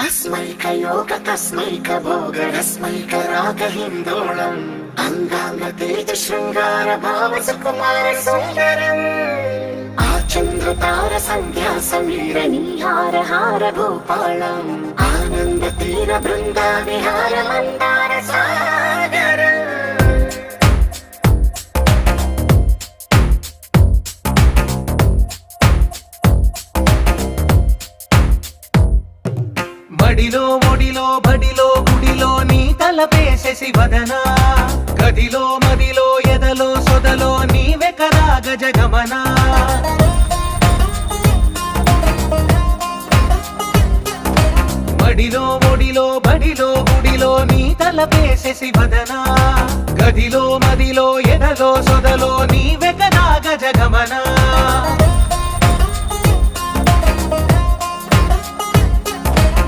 अस्मैकयोग तस्मैक भोग रस्मैक राग हिन्दोळम् अंगांग तेज शृंगार भाव सुकुमार सुंदरम् आचंद्र तार संध्या समीर नीहार हार भूपालम् आनंद तीर बृंदा विहार मंदार सागर మడిలో ఒడిలో బడిలో గుడిలో నీ తలపేసేసి వదనా గదిలో మదిలో ఎదలో సొదలో నీవే కదా గజగమనా మడిలో ఒడిలో బడిలో గుడిలో నీ తలపేసేసి వదనా గదిలో మదిలో ఎదలో సొదలో నీవే కదా గజగమనా